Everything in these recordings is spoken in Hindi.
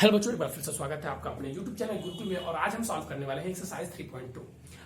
हेलो बच्चों, एक बार फिर से स्वागत है आपका अपने YouTube चैनल गुरुकुल में। और आज हम सॉल्व करने वाले हैं एक्सरसाइज 3.2।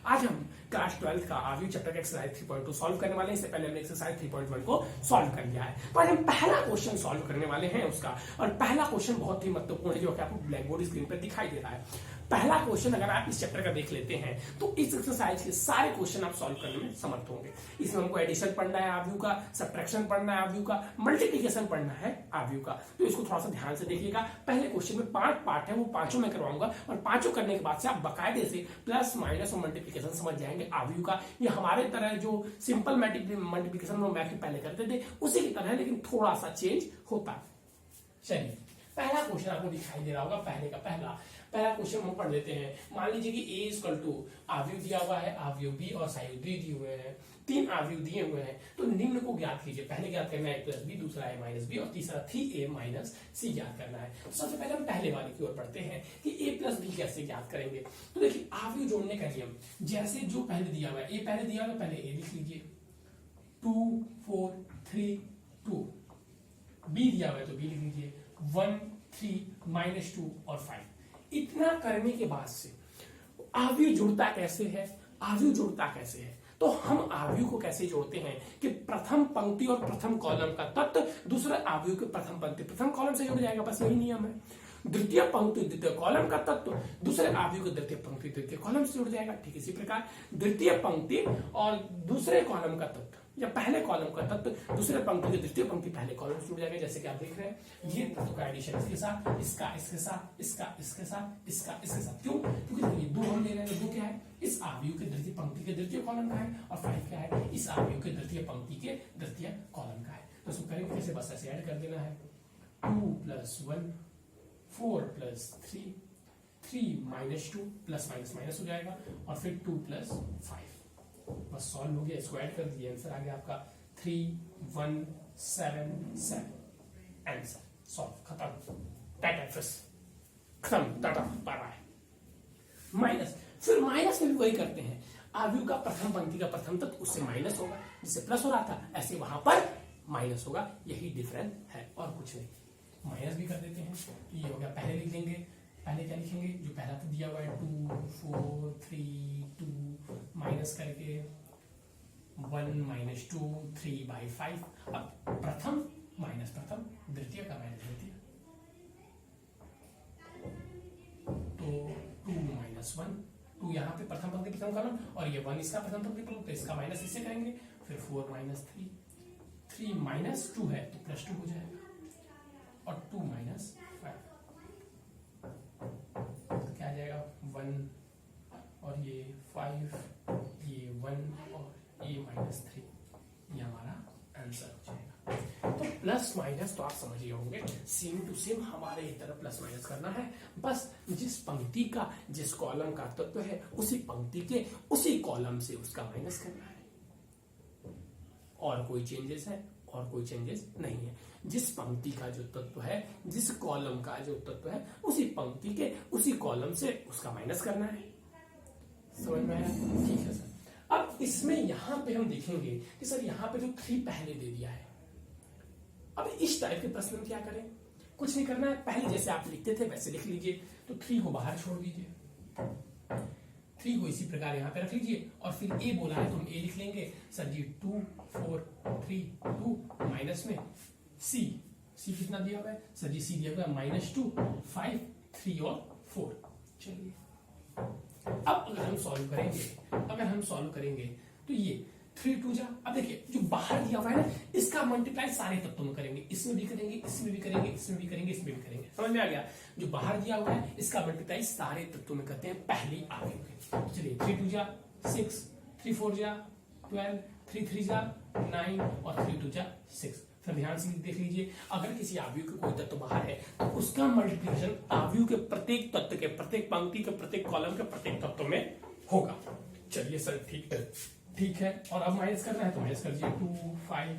आज हम क्लास 12 का आव्यू चैप्टर का एक्सरसाइज 3.2 सॉल्व करने वाले हैं। इससे पहले हमने एक्सरसाइज 3.1 को सॉल्व कर लिया है, तो आज हम पहला क्वेश्चन सॉल्व करने वाले हैं उसका। और पहला क्वेश्चन बहुत ही महत्वपूर्ण है, जो कि आपको ब्लैक बोर्ड स्क्रीन पर दिखाई दे रहा है। पहला क्वेश्चन अगर आप इस चैप्टर का देख लेते हैं तो इस एक्सरसाइज के सारे क्वेश्चन आप सॉल्व करने में समर्थ होंगे। इसमें हमको एडिशन पढ़ना है आव्यू का, सब्ट्रैक्शन पढ़ना है आव्यू का, मल्टीप्लिकेशन पढ़ना है आव्यू का। तो इसको थोड़ा सा ध्यान से देखिएगा। पहले क्वेश्चन में 5 पार्ट है, वो पांचों मैं करवाऊंगा और पांचों करने के बाद से आप बाकायदे से प्लस माइनस और मल्टीप्लिकेशन समझ जाएंगे आव्यू का। ये हमारे तरह जो सिंपल मल्टीप्लिकेशन में मैथ पहले करते थे उसी की तरह है, लेकिन थोड़ा सा चेंज होता है। चलिए, पहला क्वेश्चन आपको दिखाई दे रहा होगा। पहला क्वेश्चन हम पढ़ लेते हैं। मान लीजिए कि a इक्वल टू आव्यूह दिया हुआ है, आव्यूह b और सायुज्य दिए हुए हैं। 3 आव्यूह दिए हुए हैं, तो निम्न को ज्ञात कीजिए। पहले ज्ञात करना है a प्लस बी, दूसरा a माइनस बी और तीसरा 3a माइनस सी ज्ञात करना है। तो सबसे पहले हम पहले वाले की ओर पढ़ते हैं कि a प्लस बी कैसे ज्ञात करेंगे। तो देखिए, आव्यूह जोड़ने का नियम जैसे जो पहले दिया हुआ है, a पहले दिया हुआ है, पहले a लिख लीजिए 2 4 3 2। b दिया हुआ है तो b लिख लीजिए 1 3 माइनस 2 और 5। इतना करने के बाद से आव्यूह जुड़ता कैसे है, तो हम आव्यूह को कैसे जोड़ते हैं कि प्रथम पंक्ति और प्रथम कॉलम का तत्व दूसरे आव्यूह के प्रथम पंक्ति प्रथम कॉलम से जुड़ जाएगा, बस यही नियम है। द्वितीय पंक्ति द्वितीय कॉलम का तत्व दूसरे आव्यूह के द्वितीय पंक्ति द्वितीय कॉलम से जुड़ जाएगा। ठीक इसी प्रकार द्वितीय पंक्ति और दूसरे कॉलम का तत्व या पहले कॉलम का तत्व दूसरे पंक्ति के द्वितीय पंक्ति पहले कॉलम से जुड़ जाएगा। जैसे कि आप देख रहे हैं, ये तत्व का एडिशन इसके साथ, इसका इसके साथ, इसका इसके साथ, इसका इसके साथ। क्यों? क्योंकि ये 2 हम ले रहे हैं। 2 क्या है? इस आव्यूह के द्वितीय पंक्ति के द्वितीय कॉलम का है, और 5 क्या है? इस आव्यूह के द्वितीय पंक्ति के द्वितीय कॉलम का है। तो इसको करेंगे कैसे? बस ऐसे ऐड कर देना है। 2 plus 1 4 plus 3 3 minus 2 plus minus minus हो जाएगा, और फिर 2 प्लस 5। बस सॉल्व हो गया। इसको ऐड कर दिए, आंसर आ गया आपका 3177। आंसर सॉल्व, खत्म। Tata bye bye. माइनस, फिर माइनस में भी वही करते हैं। आव्यूह का प्रथम पंक्ति का प्रथम तत्व उससे माइनस होगा, जिससे प्लस हो रहा था ऐसे वहां पर माइनस होगा। यही डिफरेंस है और कुछ नहीं। माइनस भी कर देते हैं। ये हो गया। पहले लिख लेंगे, पहले क्या लिखेंगे? जो पहला तो दिया हुआ है 2 4 3 2 माइनस करके 1 माइनस 2 3/5। अब प्रथम माइनस प्रथम, द्वितीय का माइनस द्वितीय, तो 2 माइनस 1। 2 यहाँ पे प्रथम पंक्ति प्रथम कॉलम, और ये 1 इसका प्रथम पंक्ति कॉलम, तो इसका माइनस इससे करेंगे। फिर 4 माइनस 3 3 माइनस 2 है तो प्लस 2 हो जाएगा, और 2 माइनस 5 क्या आ जाएगा? 1 और ये 5, ये 1 और ये माइनस 3। ये हमारा आंसर हो जाएगा। तो प्लस माइनस तो आप समझ ही होंगे, सेम टू सेम हमारे ही तरह प्लस माइनस करना है। बस जिस पंक्ति का जिस कॉलम का तत्व है उसी पंक्ति के उसी कॉलम से उसका माइनस करना है। और कोई चेंजेस है? और कोई चेंजेस नहीं है। जिस पंक्ति का जो तत्व है, जिस कॉलम का जो तत्व है, उसी पंक्ति के उसी कॉलम से उसका माइनस करना है। समझ में आया? ठीक है सर। अब इसमें यहां पे हम देखेंगे कि सर यहां पे जो 3 पहले दे दिया है। अब इस टाइप के प्रश्न में क्या करें? कुछ नहीं करना है, पहले जैसे आप लिखते थे वैसे लिख लीजिए। तो 3 को बाहर छोड़ दीजिए, 3 को इसी प्रकार यहाँ पे रख लीजिए, और फिर a बोला है तो हम a लिख लेंगे। सर जी 2 4 3 2 माइनस में c कितना दिया हुआ है? सर जी c दिया हुआ है -2 5 3 और 4। चलिए, अब अगर हम सॉल्व करेंगे तो ये 3 2 जा। अब देखिए, जो बाहर दिया हुआ है ना, इसका मल्टीप्लाई सारे तत्वों में करेंगे। इसमें भी करेंगे, इसमें भी करेंगे, इसमें भी करेंगे, इसमें भी करेंगे। समझ में आ गया? जो बाहर दिया हुआ है इसका मल्टीप्लाई सारे तत्वों में करते हैं पहली आव्यूह के। चलिए, 3 2 जा 6 3 4 जा 12 3 3 जा 9 और 3 2 जा 6। फिर ध्यान से देख लीजिए, अगर किसी आव्यूह के कोई तत्व बाहर है तो उसका मल्टीप्लिकेशन आव्यूह के प्रत्येक तत्व के, प्रत्येक पंक्ति के, प्रत्येक कॉलम के, प्रत्येक तत्व में होगा। चलिए सर, ठीक है। और अब माइनस करना है तो माइनस कर दीजिए 2 5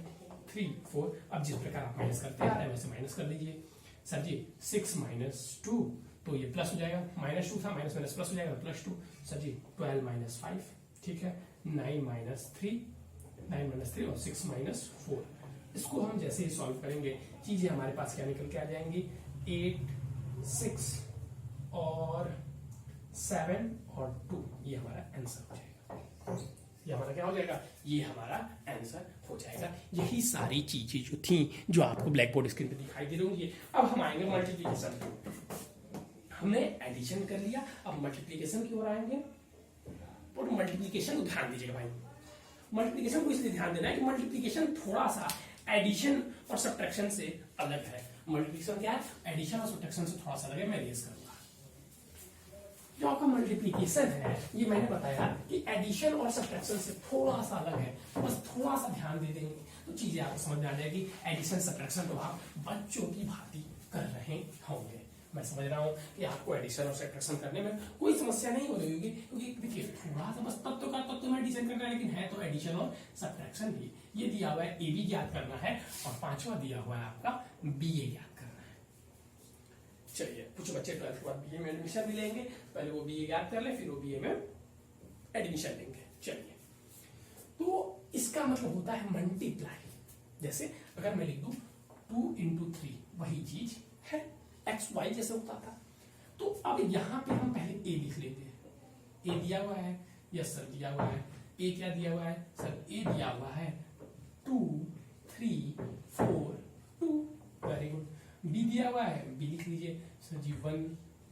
3 4। अब जिस प्रकार आप माइनस करते आ रहे हैं वैसे माइनस कर दीजिए। सर जी 6 माइनस 2, तो ये प्लस हो जाएगा। -2 था, माइनस माइनस प्लस हो जाएगा, +2। सर जी 12 माइनस 5, ठीक है। 9 माइनस 3 और 6 माइनस 4। इसको हम जैसे ही सॉल्व करेंगे, चीजें हमारे पास क्या निकल के आ जाएंगी? 8 6 और 7 और 2, ये हमारा आंसर हो जाएगा। ये हमारा क्या हो जाएगा, ये हमारा आंसर हो जाएगा। यही सारी चीजें जो थी जो आपको ब्लैक बोर्ड स्क्रीन पे दिखाई दे रही होंगी। अब हम आएंगे मल्टीप्लीकेशन पे। हमने एडिशन कर लिया, अब मल्टीप्लीकेशन की ओर आएंगे। और मल्टीप्लीकेशन को ध्यान दीजिएगा भाई, मल्टीप्लीकेशन को इसलिए ध्यान देना है कि मल्टीप्लीकेशन थोड़ा सा एडिशन और सब्ट्रैक्शन से अलग है। मल्टीप्लीकेशन क्या है, एडिशन और सब्ट्रैक्शन से थोड़ा सा अलग है। मैं रेस करूंगा जो आपका मल्टीप्लीकेशन है, ये मैंने बताया कि एडिशन और सब्ट्रैक्शन से थोड़ा सा अलग है। बस थोड़ा सा ध्यान दे देंगे तो चीजें आपको समझ में आ जाएगी। एडिशन सब्ट्रैक्शन तो आप बच्चों की भांति कर रहे होंगे। मैं समझ रहा हूं कि आपको एडिशन और सब्ट्रैक्शन करने में कोई समस्या नहीं हो रही होगी, क्योंकि देखिए थोड़ा सा बस तत्व का तत्व में एडिशन करना है, लेकिन है तो एडिशन और सब्ट्रैक्शन भी। ये दिया हुआ है ए बी ज्ञात करना है, और पांचवा दिया हुआ है आपका बी ए ज्ञात करना है। चलिए कुछ बच्चे 12th के बाद बीए में एडमिशन भी लेंगे, पहले वो बीए ज्ञात कर ले, फिर वो बीए में एडमिशन लेंगे। चलिए, तो इसका मतलब होता है मल्टीप्लाई। जैसे अगर मैं लिख दूं 2 into 3, वही चीज है एक्स वाई जैसे होता था। तो अब यहां पे हम पहले ए लिख लेते हैं। ए दिया हुआ है, यस सर दिया हुआ है। ए क्या दिया हुआ है सर, ए दिया हुआ है 2 3 4 2, वेरी गुड। बी दिया हुआ है, बी लिख लीजिए सर जी 1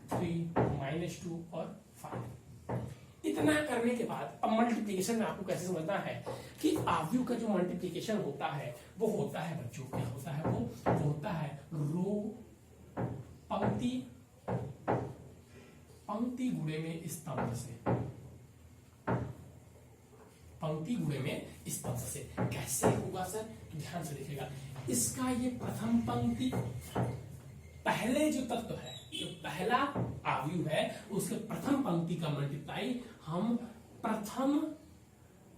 3 -2 और 5। इतना करने के बाद अब मल्टीप्लीकेशन में आपको कैसे समझना है कि आव्यूह का जो मल्टीप्लीकेशन होता है वो होता है बच्चों, क्या होता है वो होता है रो पंक्ति पंक्ति गुणे में स्तंभ से, पंक्ति गुणे में स्तंभ से। कैसे होगा सर, ध्यान से देखिएगा। इसका ये प्रथम पंक्ति, पहले जो तत्व है, जो पहला आव्यूह है, उसके प्रथम पंक्ति का मल्टीप्लाई हम प्रथम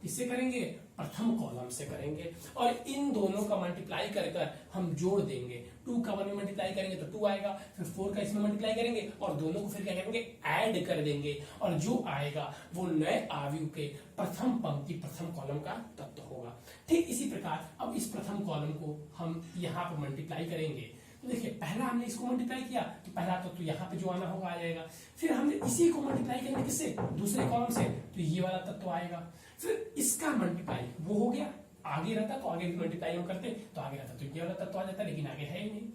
किससे करेंगे, प्रथम कॉलम से करेंगे। और इन दोनों का मल्टीप्लाई कर हम जोड़ देंगे। 2 का 1 में मल्टीप्लाई करेंगे तो 2 आएगा, फिर 4 का इसमें मल्टीप्लाई करेंगे और दोनों को फिर क्या करेंगे, ऐड कर देंगे। और जो आएगा वो नए आव्यूह के प्रथम पंक्ति प्रथम कॉलम का तत्व होगा। ठीक इसी प्रकार अब इस प्रथम कॉलम को हम यहाँ पर मल्टीप्लाई करेंगे। तो देखिए पहला हमने इसको मल्टीप्लाई किया तो पहला तो यहाँ पे जो आना होगा आ जाएगा। फिर हमने इसी को मल्टीप्लाई करेंगे किससे, दूसरे कॉलम से, तो ये वाला तत्व आएगा। फिर इसका मल्टीप्लाई वो हो गया, आगे रहता तो आगे भी मल्टीप्लाई हम करते तो आगे रहता तो ये वाला तत्व आ जाता, लेकिन आगे है ही नहीं।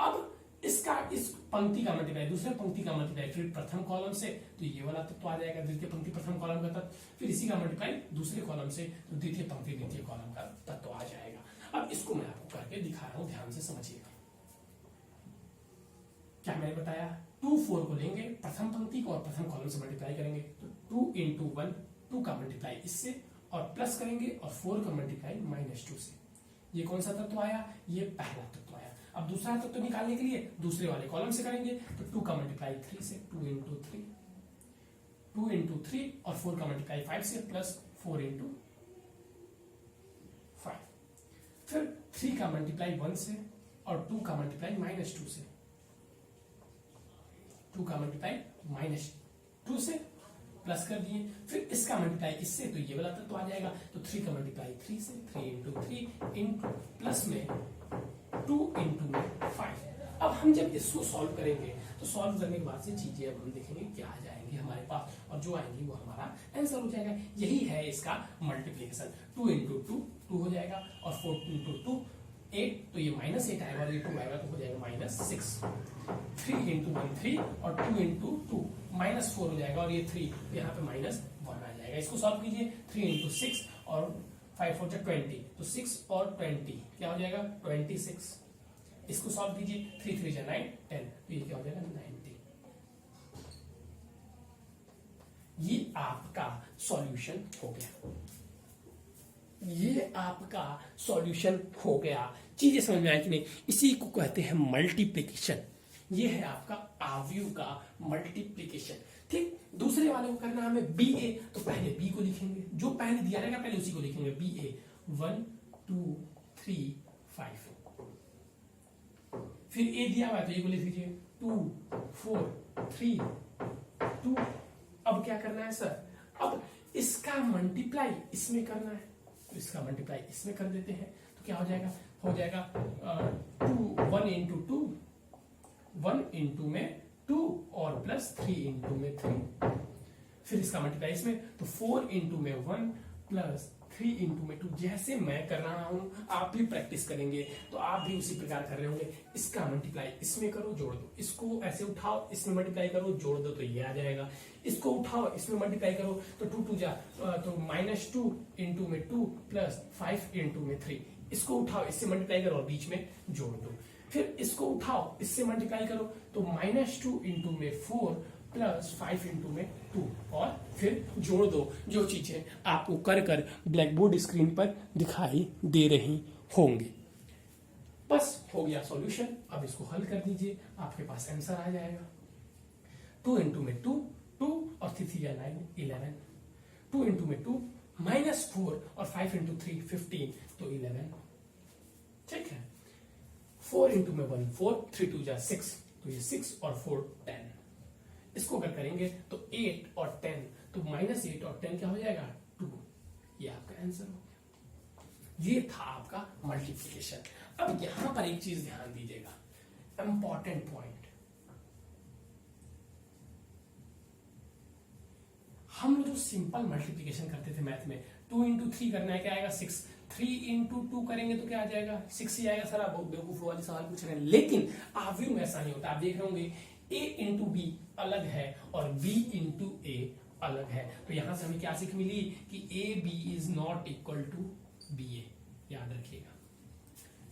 अब इसका इस पंक्ति का मल्टीप्लाई दूसरे पंक्ति का मल्टीप्लाई फिर प्रथम कॉलम से, तो ये वाला तत्व आ जाएगा, द्वितीय पंक्ति प्रथम कॉलम का तत्व। फिर इसी का मल्टीप्लाई दूसरे कॉलम से, तो द्वितीय पंक्ति द्वितीय कॉलम का तत्व आ जाएगा। अब इसको मैं आपको करके दिखा रहा हूं, ध्यान से समझिएगा। क्या मैंने बताया, 2 4 को लेंगे प्रथम पंक्ति को और प्रथम कॉलम से मल्टीप्लाई करेंगे, तो 2 into 1 2 का मल्टीप्लाई इससे और प्लस करेंगे और 4 का मल्टीप्लाई -2 से। ये कौन सा तत्व आया, ये पहला तत्व आया। अब दूसरा तत्व निकालने के लिए दूसरे वाले कॉलम से करेंगे, तो 2 का मल्टीप्लाई 3 से, 2 into 3 और 4 का मल्टीप्लाई 5 से प्लस 4 into 5। फिर 3 का मल्टीप्लाई 1 से और 2 का मल्टीप्लाई -2 से, 2 का मल्टीप्लाई -2 से प्लस कर दिए। फिर इसका मल्टीप्लाई इससे, तो ये वाला तत्व आ जाएगा। तो 3 का मल्टीप्लाई 3 से, 3 into 3 इंटू प्लस में 2 into 5। अब हम जब इसको सॉल्व करेंगे तो सॉल्व करने के बाद से चीजें अब हम देखेंगे क्या आ जाएंगी हमारे पास, और जो आएंगी वो हमारा आंसर हो जाएगा। यही है इसका मल्टीप्लीकेशन। 2 into 2 2 हो जाएगा और 4 into 2 8, तो ये -8 आएगा और ये 2 आएगा तो हो जाएगा -6। 3 into 1 3 और 2 into 2 -4 हो जाएगा और ये 3, तो यहाँ पे -1 आ जाएगा। इसको सॉल्व कीजिए, 3 into 6 और 5 4 20, तो 6 और 20 क्या हो जाएगा 26। इसको सॉल्व कीजिए, 3 3 9 10, तो ये क्या हो जाएगा 90। ये आपका सॉल्यूशन हो गया, ये आपका सॉल्यूशन हो गया। चीजें समझ में आई कि नहीं, इसी को कहते हैं मल्टीप्लिकेशन। ये है आपका आव्यूह का मल्टीप्लिकेशन। ठीक, दूसरे वाले को करना हमें बी ए, तो पहले बी को लिखेंगे, जो पहले दिया रहेगा पहले उसी को लिखेंगे। बी ए 1 2 3 5। फिर ए दिया हुआ है तो ये को लिख लीजिए 2 4 3 2। अब क्या करना है सर, अब इसका मल्टीप्लाई इसमें करना है, तो इसका मल्टीप्लाई इसमें कर देते हैं। तो क्या हो जाएगा 1 into 2 1 इंटू में 2 और प्लस 3 इंटू में 3, फिर इसका मल्टीप्लाई इसमें, तो 4 इंटू में 1 प्लस 3 इंटू में 2। जैसे मैं कर रहा हूं आप भी प्रैक्टिस करेंगे तो आप भी उसी प्रकार कर रहे होंगे। इसका मल्टीप्लाई इसमें करो, जोड़ दो, इसको ऐसे उठाओ, इसमें मल्टीप्लाई करो, जोड़ दो, तो ये आ जाएगा। इसको उठाओ, इसमें मल्टीप्लाई करो, तो 2 2 जा तो -2 इंटू में 2 प्लस 5 इंटू में 3। इसको उठाओ, इससे मल्टीप्लाई करो और बीच में जोड़ दो। फिर इसको उठाओ, इससे मल्टीप्लाई करो, तो -2 इंटू में 4 प्लस 5 इंटू में 2, और फिर जोड़ दो। जो चीजें आपको कर कर ब्लैक बोर्ड स्क्रीन पर दिखाई दे रही होंगी। बस हो गया सॉल्यूशन। अब इसको हल कर दीजिए, आपके पास आंसर आ जाएगा। 2 इंटू में 2 2 और 3 3 9 11। 2 इंटू में 2 -4 और 5 इंटू 3 15, तो 11। ठीक है। 4 इंटू में 1 4, 3 2 जा 6, तो ये 6 और 4 10। इसको अगर करेंगे तो 8 और 10, तो -8 और 10 क्या हो जाएगा 2। ये आपका आंसर हो गया। ये था आपका मल्टीप्लिकेशन। अब यहां पर एक चीज ध्यान दीजिएगा, इंपॉर्टेंट पॉइंट। हम लोग जो सिंपल मल्टीप्लिकेशन करते थे मैथ में, 2 इंटू 3 करना है, क्या आएगा 6। 3 इंटू 2 करेंगे तो क्या आ जाएगा 6 ही आएगा। सर आप बहुत बेवकूफ वाले सवाल पूछ रहे हैं, लेकिन आव्यूह में ऐसा नहीं होता। आप देख रहे होंगे a इंटू बी अलग है और b इंटू a अलग है। तो यहां से हमें क्या सीख मिली कि A B is not equal to B A. याद रखिएगा,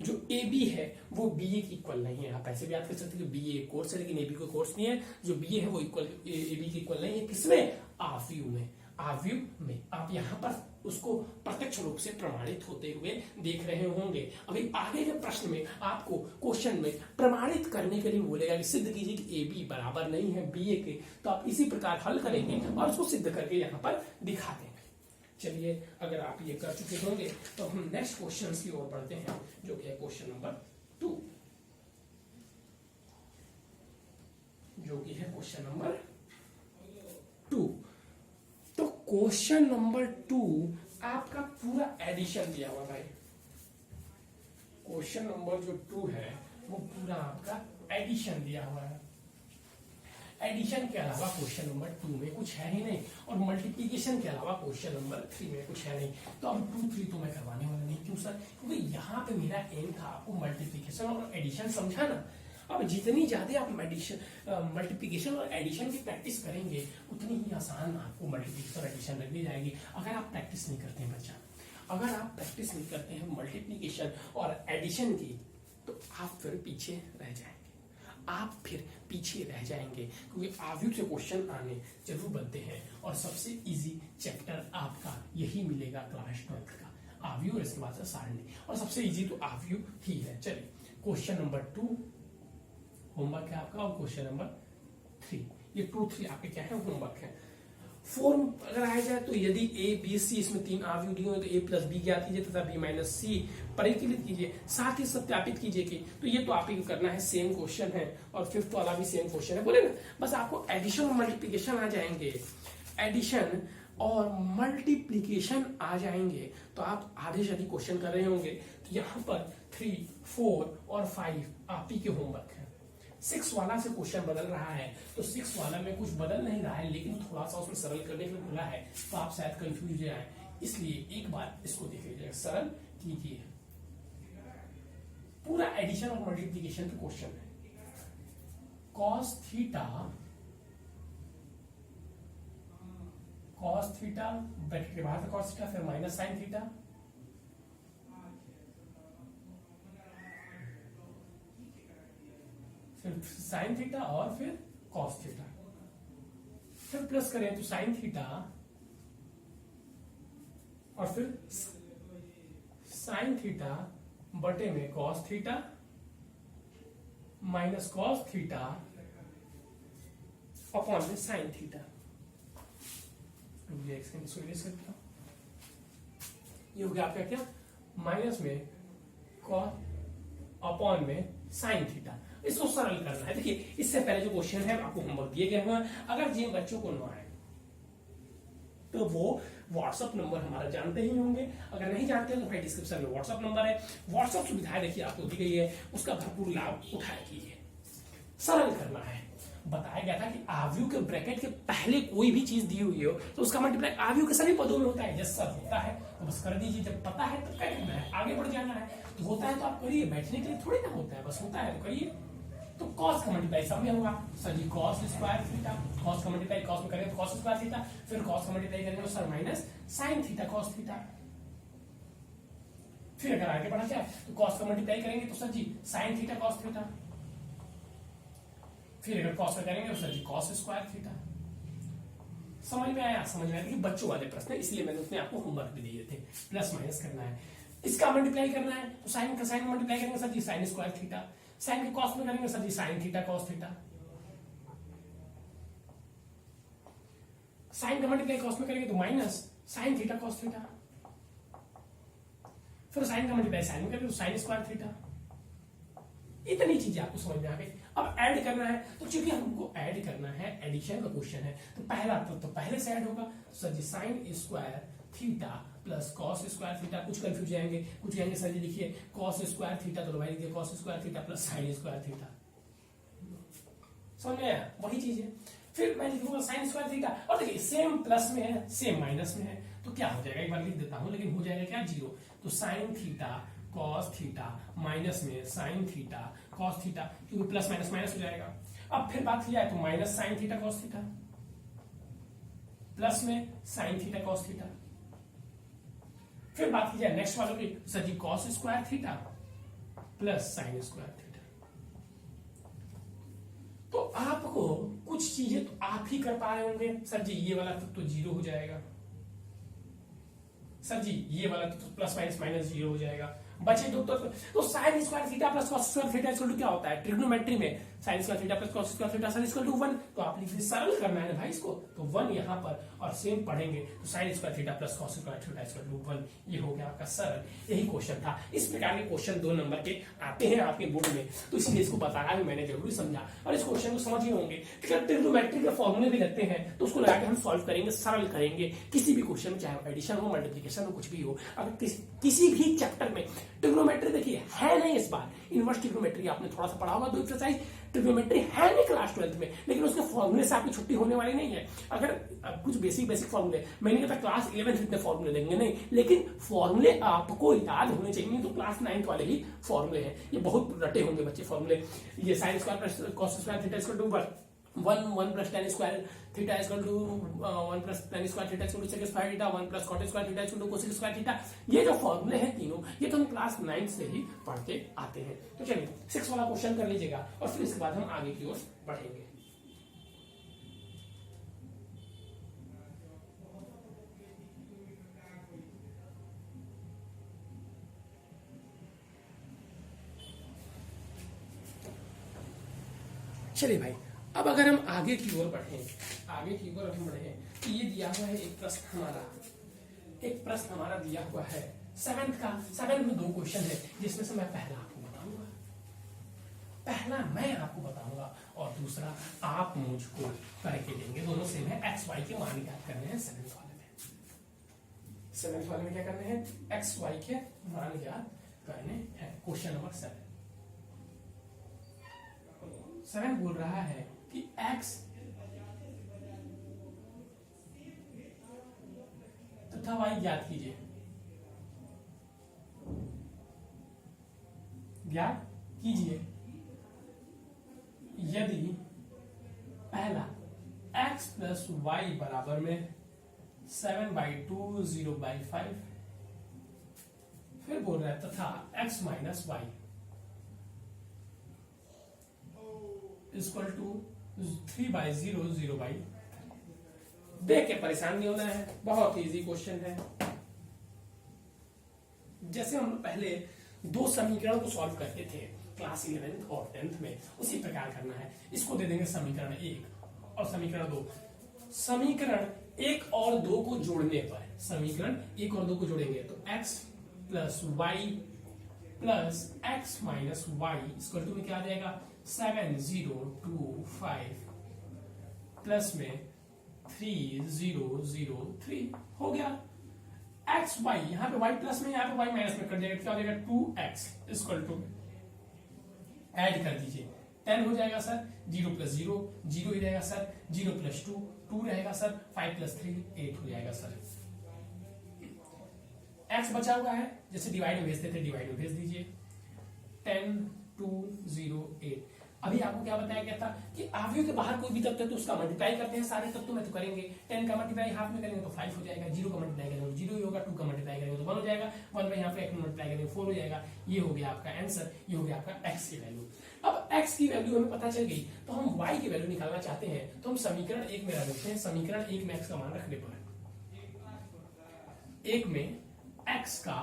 जो ए बी है वो बी ए की इक्वल नहीं है। आप ऐसे भी याद कर सकते हैं कि बी ए कोर्स है लेकिन ए बी को कोर्स नहीं है। जो बी ए है वो इक्वल ए बी की इक्वल नहीं है। किसमें? आव्यूह में। आव्यूह में आप यहां पर उसको प्रत्यक्ष रूप से प्रमाणित होते हुए देख रहे होंगे। अभी आगे के प्रश्न में आपको क्वेश्चन में प्रमाणित करने के लिए बोलेगा कि सिद्ध कीजिए कि ए बी बराबर नहीं है बी ए के। तो आप इसी प्रकार हल करेंगे और उसको सिद्ध करके यहां पर दिखा देंगे। चलिए, अगर आप ये कर चुके होंगे तो हम नेक्स्ट क्वेश्चन की ओर बढ़ते हैं, जो कि है क्वेश्चन नंबर 2, जो कि है क्वेश्चन नंबर 2। तो क्वेश्चन नंबर 2 आपका पूरा एडिशन दिया हुआ भाई। क्वेश्चन नंबर जो 2 है वो पूरा आपका एडिशन दिया हुआ है। एडिशन के अलावा क्वेश्चन नंबर 2 में कुछ है ही नहीं, और मल्टीप्लिकेशन के अलावा क्वेश्चन नंबर 3 में कुछ है नहीं। तो अब 2 3 तो मैं करवाने वाला नहीं। क्यों सर? क्योंकि यहाँ पे मेरा एम था आपको मल्टीप्लिकेशन और एडिशन समझाना। अब जितनी ज्यादा आप मल्टीप्लिकेशन और एडिशन की प्रैक्टिस करेंगे उतनी ही आसान आपको मल्टीप्लिकेशन और एडिशन लगनी जाएगी। अगर आप प्रैक्टिस नहीं करते हैं बच्चा, अगर आप प्रैक्टिस नहीं करते हैं मल्टीप्लिकेशन और एडिशन की, तो आप फिर पीछे रह जाएंगे। आप फिर पीछे रह जाएंगे, क्योंकि आव्यूह से क्वेश्चन आने जरूर बनते हैं और सबसे इजी चैप्टर आपका यही मिलेगा क्लास 12 का, आव्यूह और इसके बाद से सारणी, और सबसे इजी तो आव्यूह ही है। चलिए, क्वेश्चन नंबर 2 होमवर्क है आपका, और क्वेश्चन नंबर 3, ये 2 3 आपके क्या है होमवर्क है। फॉर्म अगर आया जाए तो यदि ए बी सी इसमें 3 आव्यूह दिए हो तो ए प्लस बी ज्ञात कीजिए तथा बी माइनस सी परिकलित कीजिए, साथ ही सत्यापित कीजिए कि, तो ये तो आप ही को करना है, सेम क्वेश्चन है, और फिफ्थ वाला भी सेम क्वेश्चन है, बोले ना। बस आपको एडिशन और मल्टीप्लिकेशन आ जाएंगे, एडिशन और मल्टीप्लिकेशन आ जाएंगे, तो आप आधे से अधिक क्वेश्चन कर रहे होंगे। तो यहाँ पर 3 4 और 5 आप ही के होमवर्क है। 6 वाला से क्वेश्चन बदल रहा है, तो 6 वाला में कुछ बदल नहीं रहा है, लेकिन थोड़ा सा उसमें सरल करने के लिए बोला है, तो आप शायद कंफ्यूज जाए, इसलिए एक बार इसको देख लीजिएगा, सरल कीजिए। पूरा एडिशन और मल्टीप्लिकेशन का क्वेश्चन है। cos थीटा ब्रैकेट के बाहर cos थीटा, फिर माइनस साइन थीटा, फिर साइन थीटा और फिर कॉस थीटा, फिर प्लस करें तो साइन थीटा और फिर साइन थीटा बटे में cos theta minus cos theta upon में साइन थीटा। ये हो गया आपका क्या, माइनस में कॉस अपॉन में साइन थीटा। इसको सरल करना है। देखिए, इससे पहले जो क्वेश्चन है आपको होमवर्क दिए गए हैं, अगर जिन बच्चों को न आए तो वो व्हाट्सएप नंबर हमारा जानते ही होंगे, अगर नहीं जानते तो भाई डिस्क्रिप्शन में व्हाट्सएप नंबर है। व्हाट्सएप सुविधाएं देखिए आपको दी गई है, उसका भरपूर लाभ उठाया कीजिए। सरल करना है। बताया गया था कि आव्यूह के ब्रैकेट के पहले कोई भी चीज दी हुई हो तो उसका मल्टीप्लाई आव्यूह के सभी पदों में होता है। यस सर होता है, तो बस कर दीजिए। जब पता है तो क्या करना है, आगे बढ़ जाना है। तो होता है तो आप करिए, बैठने के लिए थोड़ी ना होता है, बस होता है तो करिए। तो कॉस का मल्टीप्लाई सब में होगा sir ji, cos square theta. Cos का मल्टीप्लाई कॉस में करेंगे तो कॉस स्क्वायर थीटा, फिर कॉस का मल्टीप्लाई करेंगे तो sir minus sine theta cos theta. फिर अगर आगे बढ़ा जाए तो कॉस का मल्टीप्लाई करेंगे तो sir ji sine theta cos theta. फिर अगर कॉस का करेंगे तो sir ji cos square theta. समझ में आया? समझ में आया कि बच्चों वाले प्रश्न, इसलिए मैंने उसमें आपको होमवर्क भी दिए थे। प्लस माइनस करना है, इसका मल्टीप्लाई करना है तो साइन का साइन मल्टीप्लाई करेंगे sir ji sine square theta. Sine के कॉस में करेंगे sir ji sine theta cos theta. Sine का मल्टीप्लाई कॉस में करेंगे तो minus sine theta cos theta. फिर साइन का मल्टीप्लाई साइन में करेंगे तो साइन स्क्वायर थीटा। इतनी चीजें आपको समझ में आ गई। अब ऐड करना है, तो चूंकि हमको ऐड करना है, एडिशन का क्वेश्चन है, तो पहला तो पहले से ऐड होगा sir ji sine square theta plus cos square theta. कुछ कंफ्यूज जाएंगे, कुछ कहेंगे सर जी देखिए कॉस स्क्वायर थीटा तो भाई देखिए cos square theta plus sine square theta. समझ में आया? वही चीज है। फिर मैं लिखूंगा साइन स्क्वायर थीटा, और देखिए सेम प्लस में है सेम माइनस में है, तो क्या हो जाएगा, एक बार लिख देता हूं, लेकिन हो जाएगा क्या, जीरो। तो sine theta cos theta minus में साइन थीटा कॉस थीटा, क्योंकि प्लस माइनस माइनस हो जाएगा। अब फिर बात की जाए तो minus sine theta cos theta plus में साइन थीटा कॉस थीटा। फिर बात की जाए नेक्स्ट वालों की, sir ji cos square theta plus sine square theta. तो आपको कुछ चीजें तो आप ही कर पा रहे होंगे, सर जी ये वाला तो जीरो हो जाएगा, सर जी ये वाला तो प्लस माइनस माइनस जीरो हो जाएगा। बचे दो तो sine square theta plus cos square theta equal to क्या होता है, ट्रिग्नोमेट्री में sine square theta plus cos square theta equal to 1। तो आप लिख दीजिए, सरल करना है भाई इसको, तो 1 यहां पर, और सेम पढ़ेंगे तो sine square theta plus cos square theta equal to 1। ये हो गया आपका सरल। यही क्वेश्चन था। इस प्रकार के क्वेश्चन 2 नंबर के आते हैं आपके बोर्ड में, तो इसलिए इसको बताना भी मैंने जरूरी समझा। और इस क्वेश्चन को समझ ही होंगे, ट्रिग्नोमेट्री के फॉर्मूले भी लगते हैं, तो उसको लगा के हम सॉल्व करेंगे, सरल करेंगे किसी भी क्वेश्चन में, चाहे एडिशन हो मल्टीप्लिकेशन हो कुछ भी हो। अगर किसी भी चैप्टर में ट्रिग्नोमेट्री देखिए है नहीं, इस बार इनवर्स ट्रिग्नोमेट्री आपने थोड़ा सा पढ़ा होगा, 2 एक्सरसाइज ट्रिग्नोमेट्री है नहीं क्लास 12th में, लेकिन उसके फॉर्मूले से आपकी छुट्टी होने वाली नहीं है। अगर कुछ बेसिक फॉर्मूले, मैंने कहा क्लास 11th इतने फॉर्मूले देंगे नहीं, लेकिन फॉर्मूले आपको याद होने चाहिए, तो क्लास 9th वाले ही फॉर्मूले हैं। ये बहुत रटे होंगे बच्चे फॉर्मूले। ये sine square plus cos square theta equal to 1 plus tan square theta equal to 1 plus tan square theta equal to sec square theta, 1 plus cot square theta equal to cos square theta. ये जो फॉर्मूले हैं तीनों, ये तो हम क्लास 9 से ही पढ़ते आते हैं। तो चलिए 6 वाला क्वेश्चन कर लीजिएगा, और फिर इसके बाद हम आगे की ओर बढ़ेंगे। चलिए भाई, अब अगर हम आगे की ओर बढ़े, तो ये दिया हुआ है एक प्रश्न हमारा दिया हुआ है 7th में 2 क्वेश्चन है, जिसमें से मैं पहला आपको बताऊंगा और दूसरा आप मुझको करके देंगे। दोनों सेम है, एक्स वाई के मान ज्ञात करने हैं 7th वाले में क्या करने हैं, एक्स वाई के मान ज्ञात करने हैं। क्वेश्चन नंबर 7 बोल रहा है कि x तथा y ज्ञात कीजिए। यदि पहला x प्लस वाई बराबर में 7/2 0/5, फिर बोल रहा है तथा x minus y equal to 3/0 0/3। देख के परेशान नहीं होना है, बहुत इजी क्वेश्चन है। जैसे हम पहले 2 समीकरणों को सॉल्व करते थे क्लास 11th और 10th में, उसी प्रकार करना है। इसको दे देंगे समीकरण 1 और समीकरण 2। समीकरण 1 और 2 को जोड़ने पर, समीकरण 1 और 2 को जोड़ेंगे तो x plus y plus x minus y equal to में क्या आ जाएगा, 7025 प्लस में 3003 हो गया। एक्स वाई, यहाँ पे वाई प्लस में, यहाँ पे वाई माइनस में कर जाएगा, क्या हो जाएगा 2x इक्वल टू, ऐड कर दीजिए 10 हो जाएगा सर। 0 प्लस 0 0 ही रहेगा सर, 0 प्लस 2 2 रहेगा सर, 5 प्लस 3 8 हो जाएगा सर। x बचा हुआ है, जैसे डिवाइड में भेजते थे डिवाइड में भेज दीजिए, 10 2 0 8। अभी आपको क्या बताया गया था कि आव्यूह के बाहर कोई भी तत्व है तो उसका मल्टीप्लाई करते हैं, सारे तत्वों में तो करेंगे। 10 का मल्टीप्लाई हाफ में करेंगे तो 5 हो जाएगा, 0 का मल्टीप्लाई करेंगे तो 0 ही होगा, 2 का मल्टीप्लाई करेंगे तो 1 हो जाएगा, 1 में यहाँ पे 1 मल्टीप्लाई करेंगे 4 हो जाएगा। ये हो गया आपका आंसर, ये हो गया आपका x की वैल्यू। अब x की वैल्यू हमें पता चल गई, तो हम y की वैल्यू निकालना चाहते हैं, तो हम समीकरण 1 में रख देते हैं। समीकरण 1 में x का मान रखने पर, 1 में x का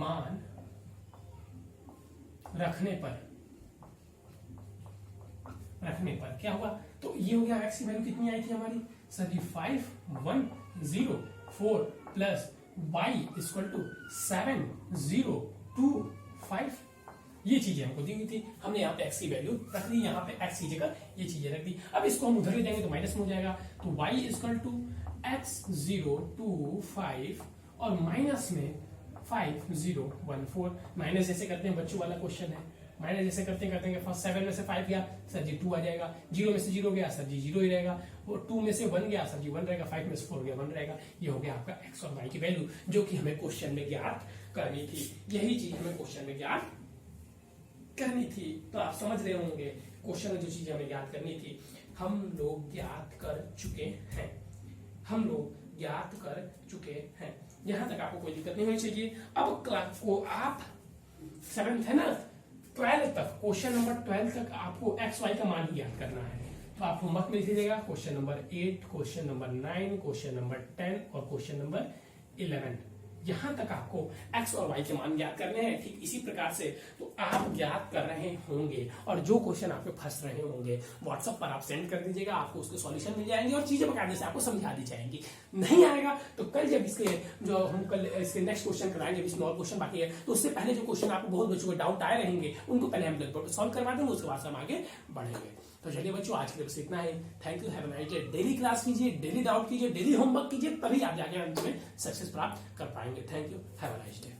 मान रखने पर क्या हुआ, तो ये हो गया x की वैल्यू कितनी आई थी हमारी sir ji 5 1 0 4 plus y equal to 7 0 2 5। ये चीजें हमको दी हुई थी, हमने यहाँ पे x की वैल्यू रख दी, यहाँ पे x की जगह ये चीजें रख दी। अब इसको हम उधर ले जाएंगे तो माइनस में हो जाएगा, तो y इक्वल टू x 0 2 5 और माइनस में 5 0 1 4। माइनस जैसे करते हैं बच्चों वाला क्वेश्चन है, माइनस जैसे करते हैं फर्स्ट 7 में से 5 गया सर जी 2 आ जाएगा, 0 में से 0 गया सर जी 0 ही रहेगा, और 2 में से 1 गया सर जी 1 रहेगा, 5 में से 4 गया 1 रहेगा। ये हो गया आपका x और y की वैल्यू जो कि हमें क्वेश्चन में ज्ञात करनी थी। यही चीज हमें क्वेश्चन में ज्ञात करनी थी। तो आप समझ रहे होंगे क्वेश्चन में जो चीज हमें ज्ञात करनी थी हम लोग ज्ञात कर चुके हैं, हम लोग ज्ञात कर चुके हैं। यहां तक आपको कोई दिक्कत नहीं होनी चाहिए। अब क्लास को आप 7th है ना 12 तक, क्वेश्चन नंबर 12 तक आपको x y का मान ज्ञात करना है। तो आप होमवर्क में लिख लीजिएगा question number 8, question number 9, question number 10 और क्वेश्चन नंबर 11। यहां तक आपको x और y के मान ज्ञात करने हैं। ठीक इसी प्रकार से तो आप ज्ञात कर रहे होंगे और जो क्वेश्चन आप पे फंस रहे होंगे व्हाट्सएप पर आप सेंड कर दीजिएगा, आपको उसके सॉल्यूशन मिल जाएंगे और चीजें बकायदे से आपको समझा दी जाएंगी। नहीं आएगा तो कल जब इसके जो हम कल इसके नेक्स्ट क्वेश्चन कराएंगे, जब इसमें और क्वेश्चन बाकी है तो उससे पहले जो क्वेश्चन आपको बहुत बच्चों को डाउट आए रहेंगे उनको पहले हम ब्लैक बोर्ड पर सॉल्व करवा देंगे, उसके बाद हम आगे बढ़ेंगे। तो चलिए बच्चों आज के लिए बस इतना है। Thank you, have a nice day. Daily class कीजिए, डेली डाउट कीजिए, डेली होमवर्क कीजिए, तभी आप जाके अंत में सक्सेस प्राप्त कर पाएंगे। Thank you, have a nice day.